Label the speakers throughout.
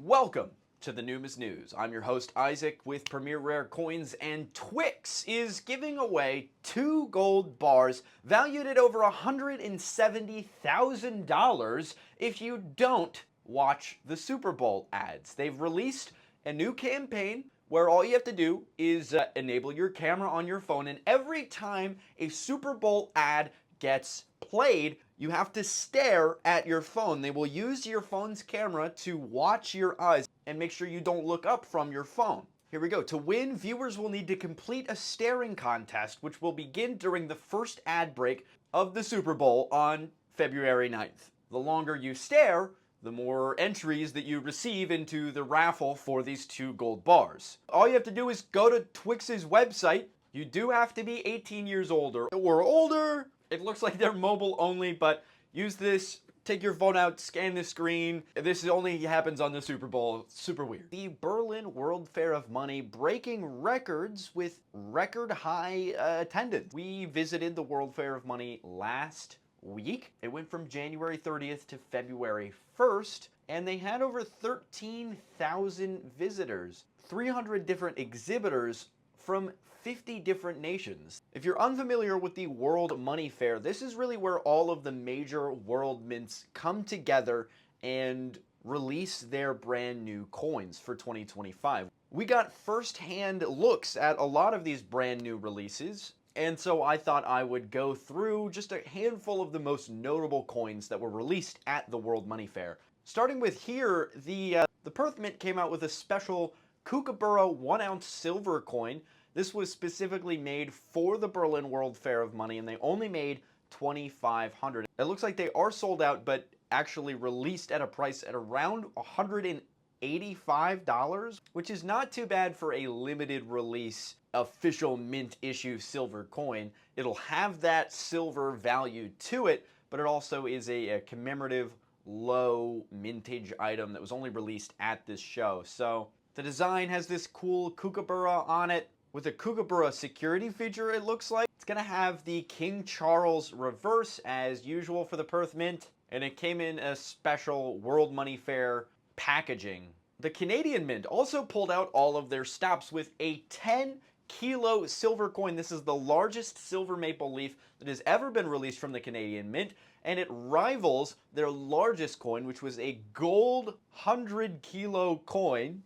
Speaker 1: Welcome to the Numis News. I'm your host Isaac with Premier Rare Coins, and Twix is giving away 2 gold bars valued at over $170,000 if you don't watch the Super Bowl ads. They've released a new campaign where all you have to do is enable your camera on your phone, and every time a Super Bowl ad gets played, you have to stare at your phone. They will use your phone's camera to watch your eyes and make sure you don't look up from your phone. Here we go. To win, viewers will need to complete a staring contest, which will begin during the first ad break of the Super Bowl on February 9th. The longer you stare, the more entries that you receive into the raffle for these 2 gold bars. All you have to do is go to Twix's website. You do have to be 18 years older or older. It looks like they're mobile only, but use this, take your phone out, scan the screen. This only happens on the Super Bowl. Super weird. The Berlin World Fair of Money breaking records with record high attendance. We visited the World Fair of Money last week. It went from January 30th to February 1st, and they had over 13,000 visitors, 300 different exhibitors from 50 different nations. If you're unfamiliar with the World Money Fair, this is really where all of the major world mints come together and release their brand new coins for 2025. We got first-hand looks at a lot of these brand new releases, and so I thought I would go through just a handful of the most notable coins that were released at the World Money Fair. Starting with here, the Perth Mint came out with a special Kookaburra 1-ounce silver coin. This was specifically made for the Berlin World Fair of Money, and they only made 2,500. It looks like they are sold out, but actually released at a price at around $185, which is not too bad for a limited release official mint issue silver coin. It'll have that silver value to it, but it also is a commemorative low mintage item that was only released at this show. So the design has this cool Kookaburra on it with a Kookaburra security feature, it looks like. It's gonna have the King Charles reverse as usual for the Perth Mint, and it came in a special World Money Fair packaging. The Canadian Mint also pulled out all of their stops with a 10-kilo silver coin. This is the largest silver maple leaf that has ever been released from the Canadian Mint, and it rivals their largest coin, which was a gold 100-kilo coin,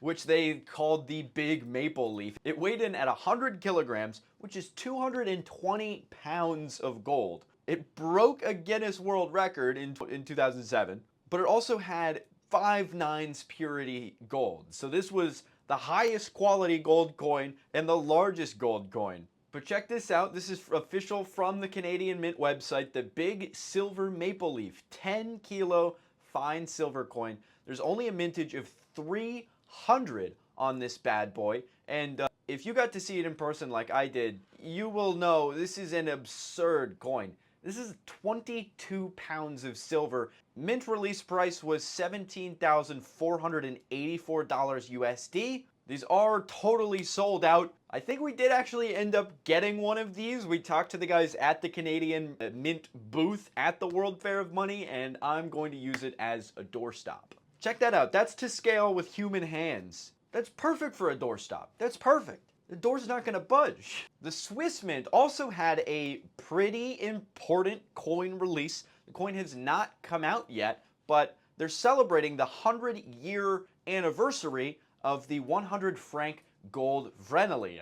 Speaker 1: which they called the Big Maple Leaf. It weighed in at 100 kilograms, which is 220 pounds of gold. It broke a Guinness World Record in 2007, but it also had 5 nines purity gold. So this was the highest quality gold coin and the largest gold coin. But check this out. This is official from the Canadian Mint website. The Big Silver Maple Leaf 10-kilo fine silver coin. There's only a mintage of 300 on this bad boy, and if you got to see it in person like I did, you will know this is an absurd coin. This is 22 pounds of silver. Mint release price was $17,484 USD. These are totally sold out. I think we did actually end up getting one of these. We talked to the guys at the Canadian Mint booth at the World Fair of Money, and I'm going to use it as a doorstop. Check that out. That's to scale with human hands. That's perfect for a doorstop. That's perfect. The door's not going to budge. The Swiss Mint also had a pretty important coin release. The coin has not come out yet, but they're celebrating the 100-year anniversary of the 100 franc Goldvreneli.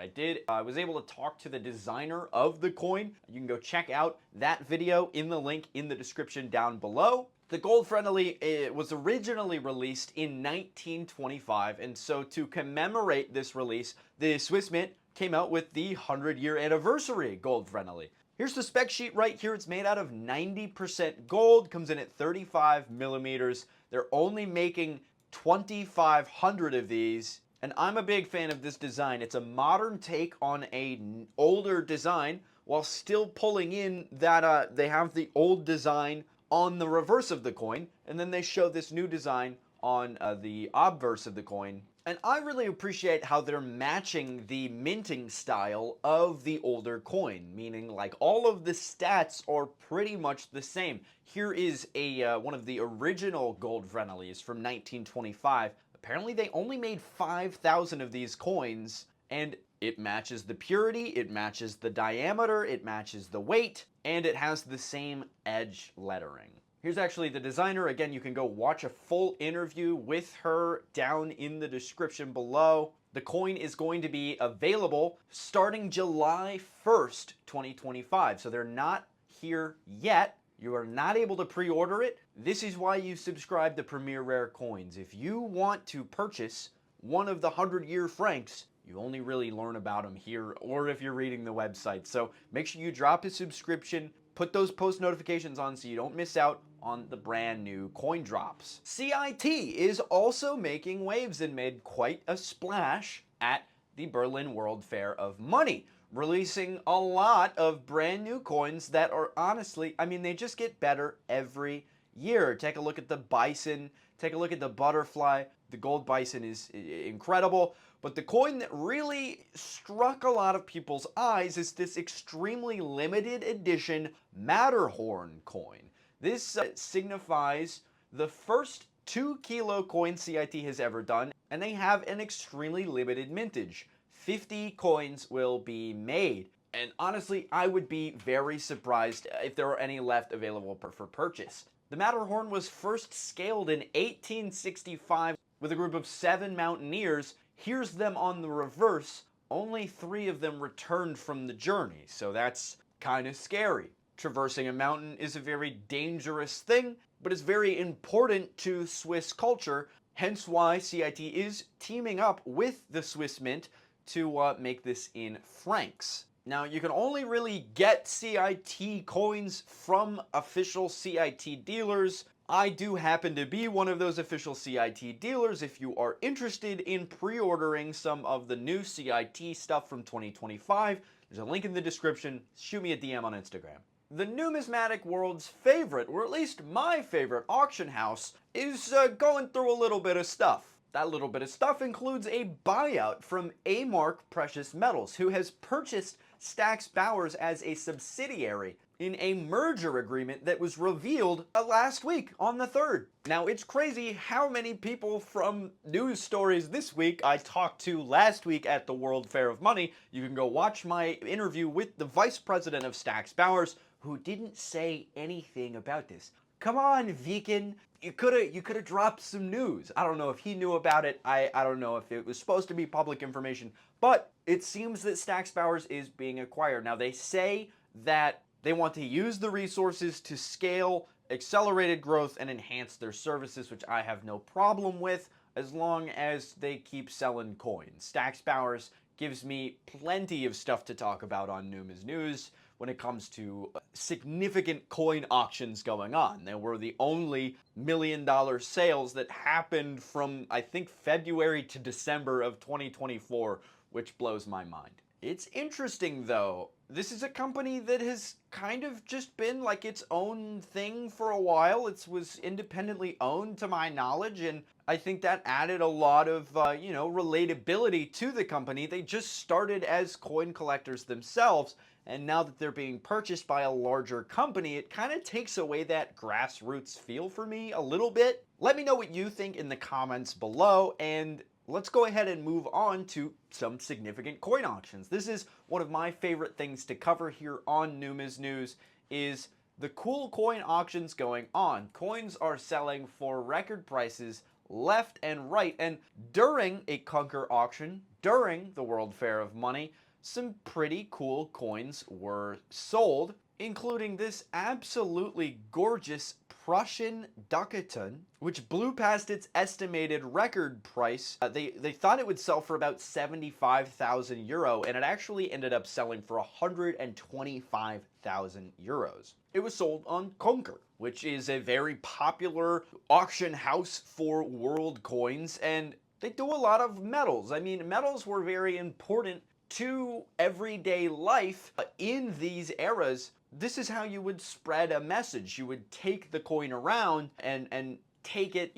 Speaker 1: I was able to talk to the designer of the coin. You can go check out that video in the link in the description down below. The Goldvreneli was originally released in 1925, and so to commemorate this release, the Swiss Mint came out with the 100-year anniversary Goldvreneli. Here's the spec sheet right here. It's made out of 90% gold, comes in at 35 millimeters. They're only making 2,500 of these, and I'm a big fan of this design. It's a modern take on an older design while still pulling in that they have the old design on the reverse of the coin, and then they show this new design on the obverse of the coin. And I really appreciate how they're matching the minting style of the older coin, meaning like all of the stats are pretty much the same. Here is one of the original Goldvrenelis from 1925. Apparently they only made 5,000 of these coins, and it matches the purity, it matches the diameter, it matches the weight, and it has the same edge lettering. Here's actually the designer. Again, you can go watch a full interview with her down in the description below. The coin is going to be available starting July 1st, 2025. So they're not here yet. You are not able to pre-order it. This is why you subscribe to Premier Rare Coins. If you want to purchase one of the 100-year francs, you only really learn about them here or if you're reading the website. So make sure you drop a subscription. Put those post notifications on so you don't miss out on the brand new coin drops. CIT is also making waves and made quite a splash at the Berlin World Fair of Money, releasing a lot of brand new coins that are honestly, I mean, they just get better every year. Take a look at the bison, take a look at the butterfly. The gold bison is incredible. But the coin that really struck a lot of people's eyes is this extremely limited edition Matterhorn coin. This signifies the first 2-kilo coin CIT has ever done, and they have an extremely limited mintage. 50 coins will be made. And honestly, I would be very surprised if there are any left available for purchase. The Matterhorn was first scaled in 1865 with a group of 7 mountaineers. Here's them on the reverse. Only 3 of them returned from the journey, so that's kind of scary. Traversing a mountain is a very dangerous thing, but it's very important to Swiss culture, hence why CIT is teaming up with the Swiss Mint to make this in francs. Now, you can only really get CIT coins from official CIT dealers. I do happen to be one of those official CIT dealers. If you are interested in pre-ordering some of the new CIT stuff from 2025, there's a link in the description. Shoot me a DM on Instagram. The numismatic world's favorite, or at least my favorite auction house, is going through a little bit of stuff. That little bit of stuff includes a buyout from A-Mark Precious Metals, who has purchased Stack's Bowers as a subsidiary in a merger agreement that was revealed last week on the 3rd. Now, it's crazy how many people from news stories this week I talked to last week at the World Fair of Money. You can go watch my interview with the vice president of Stack's Bowers, who didn't say anything about this. Come on, Viken. You could have dropped some news. I don't know if he knew about it. I don't know if it was supposed to be public information, but it seems that Stack's Bowers is being acquired. Now, they say that they want to use the resources to scale accelerated growth and enhance their services, which I have no problem with as long as they keep selling coins. Stack's Bowers gives me plenty of stuff to talk about on Numis News when it comes to significant coin auctions going on. They were the only $1 million sales that happened from, I think, February to December of 2024, which blows my mind. It's interesting, though. This is a company that has kind of just been like its own thing for a while. It was independently owned, to my knowledge, and I think that added a lot of, relatability to the company. They just started as coin collectors themselves, and now that they're being purchased by a larger company, it kind of takes away that grassroots feel for me a little bit. Let me know what you think in the comments below, and let's go ahead and move on to some significant coin auctions. This is one of my favorite things to cover here on Numis News, is the cool coin auctions going on. Coins are selling for record prices left and right, and during a KÜNKER auction, during the World Fair of Money, some pretty cool coins were sold, including this absolutely gorgeous Prussian Ducaton, which blew past its estimated record price. They thought it would sell for about 75,000 euro, and it actually ended up selling for 125,000 euros. It was sold on KÜNKER, which is a very popular auction house for world coins, and they do a lot of metals. I mean, metals were very important to everyday life in these eras. This is how you would spread a message. You would take the coin around and take it,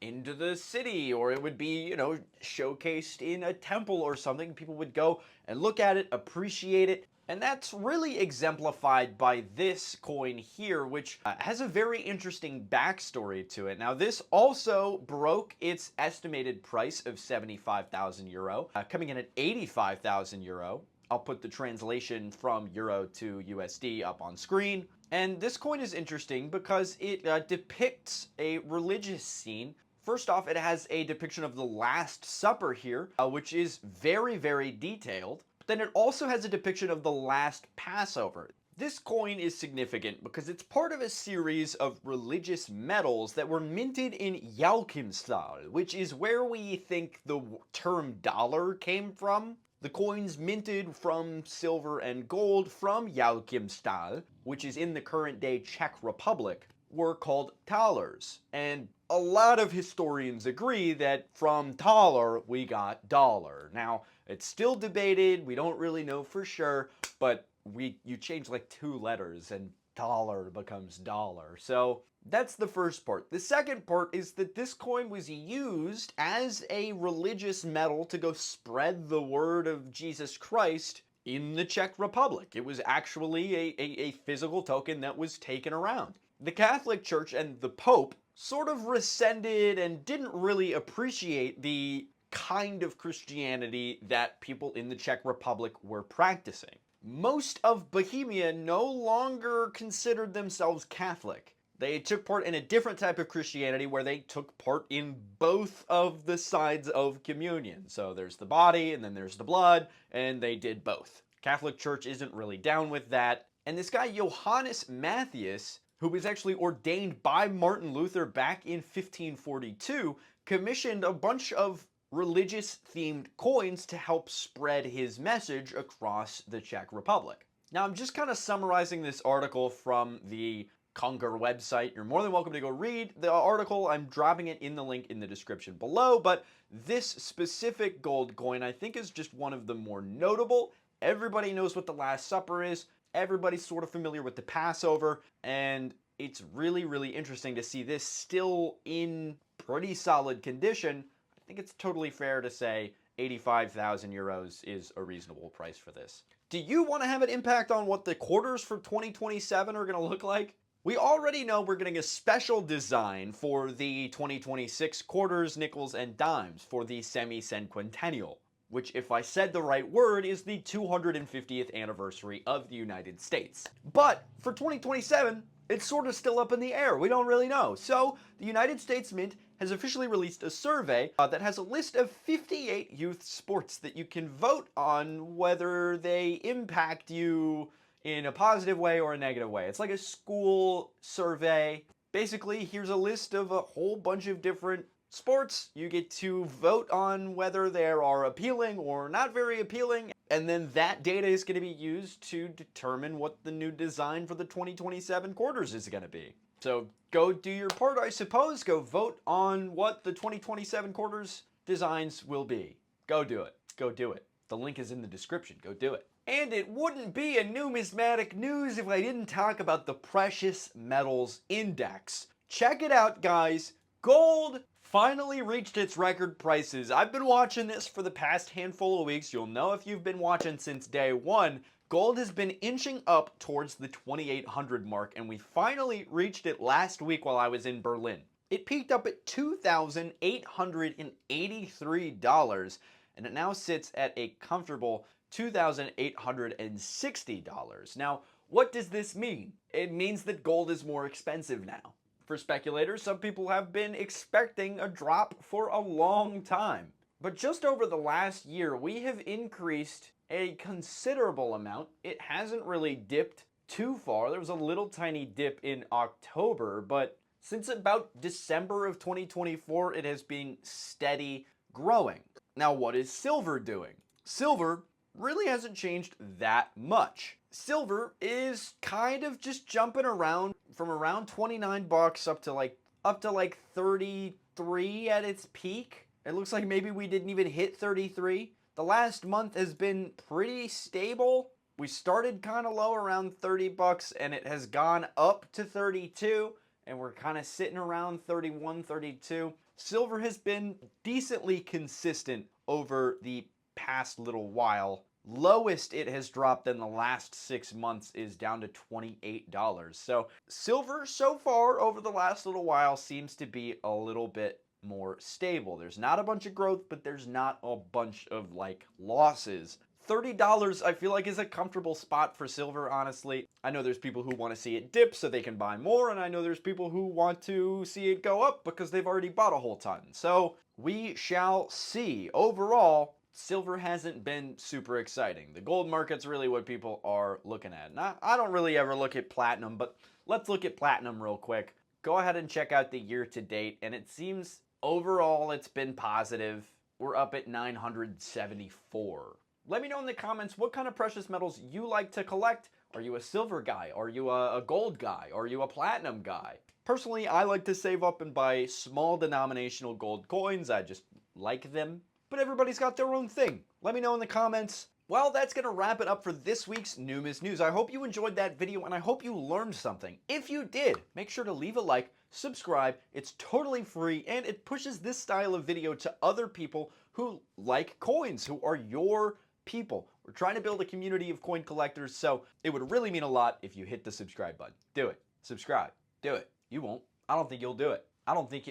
Speaker 1: into the city, or it would be, you know, showcased in a temple or something. People would go and look at it, appreciate it. And that's really exemplified by this coin here, which has a very interesting backstory to it. Now, this also broke its estimated price of 75,000 euro, coming in at 85,000 euro. I'll put the translation from euro to USD up on screen. And this coin is interesting because it depicts a religious scene. First off, it has a depiction of the Last Supper here, which is very, very detailed. But then it also has a depiction of the Last Passover. This coin is significant because it's part of a series of religious medals that were minted in Joachimsthaler, which is where we think the term dollar came from. The coins minted from silver and gold from Joachimsthaler, which is in the current day Czech Republic, were called thalers. And a lot of historians agree that from thaler we got dollar. Now, it's still debated, we don't really know for sure, but you change like 2 letters and thaler becomes dollar. So that's the first part. The second part is that this coin was used as a religious medal to go spread the word of Jesus Christ in the Czech Republic. It was actually a physical token that was taken around. The Catholic Church and the Pope sort of resented and didn't really appreciate the kind of Christianity that people in the Czech Republic were practicing. Most of Bohemia no longer considered themselves Catholic. They took part in a different type of Christianity where they took part in both of the sides of communion. So there's the body and then there's the blood, and they did both. Catholic Church isn't really down with that. And this guy Johannes Matthias, who was actually ordained by Martin Luther back in 1542, commissioned a bunch of religious-themed coins to help spread his message across the Czech Republic. Now, I'm just kind of summarizing this article from the KÜNKER website. You're more than welcome to go read the article. I'm dropping it in the link in the description below, but this specific gold coin I think is just one of the more notable. Everybody knows what the Last Supper is. Everybody's sort of familiar with the Passover, and it's really, really interesting to see this still in pretty solid condition. I think it's totally fair to say 85,000 euros is a reasonable price for this. Do you want to have an impact on what the quarters for 2027 are going to look like? We already know we're getting a special design for the 2026 quarters, nickels, and dimes for the semi-cinquentennial, which, if I said the right word, is the 250th anniversary of the United States. But for 2027, it's sort of still up in the air. We don't really know. So the United States Mint has officially released a survey that has a list of 58 youth sports that you can vote on whether they impact you in a positive way or a negative way. It's like a school survey. Basically, here's a list of a whole bunch of different sports. You get to vote on whether they are appealing or not very appealing, and then that data is going to be used to determine what the new design for the 2027 quarters is going to be. So go do your part, I suppose. Go vote on what the 2027 quarters designs will be. Go do it. Go do it. The link is in the description. Go do it. And it wouldn't be a numismatic news if I didn't talk about the Precious Metals Index. Check it out, guys. Gold finally reached its record prices. I've been watching this for the past handful of weeks. You'll know if you've been watching since day one. Gold has been inching up towards the 2,800 mark, and we finally reached it last week while I was in Berlin. It peaked up at $2,883, and it now sits at a comfortable $2,860. Now, what does this mean? It means that gold is more expensive now. For speculators, some people have been expecting a drop for a long time. But just over the last year, we have increased a considerable amount. It hasn't really dipped too far. There was a little tiny dip in October, but since about December of 2024, it has been steady growing. Now, what is silver doing? Silver really hasn't changed that much. Silver is kind of just jumping around from around 29 bucks up to like 33 at its peak. It looks like maybe we didn't even hit 33. The last month has been pretty stable. We started kind of low around 30 bucks and it has gone up to 32, and we're kind of sitting around 31, 32. silver has been decently consistent over the past little while. Lowest it has dropped in the last 6 months is down to $28. So silver so far over the last little while seems to be a little bit more stable. There's not a bunch of growth, but there's not a bunch of like losses. $30 I feel like is a comfortable spot for silver, honestly. I know there's people who want to see it dip so they can buy more, and I know there's people who want to see it go up because they've already bought a whole ton. So we shall see. Overall, silver hasn't been super exciting. The gold market's really what people are looking at. Now, I don't really ever look at platinum, but let's look at platinum real quick. Go ahead and check out the year to date, and it seems overall it's been positive. We're up at 974. Let me know in the comments what kind of precious metals you like to collect. Are you a silver guy? Are you a gold guy? Are you a platinum guy? Personally, I like to save up and buy small denominational gold coins. I just like them. But everybody's got their own thing. Let me know in the comments. Well, that's going to wrap it up for this week's Numis News. I hope you enjoyed that video and I hope you learned something. If you did, make sure to leave a like, subscribe. It's totally free and it pushes this style of video to other people who like coins, who are your people. We're trying to build a community of coin collectors, so it would really mean a lot if you hit the subscribe button. Do it. Subscribe. Do it. You won't. I don't think you'll do it. I don't think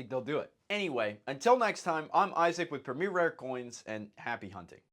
Speaker 1: they'll do it. Anyway, until next time, I'm Isaac with Premier Rare Coins, and happy hunting.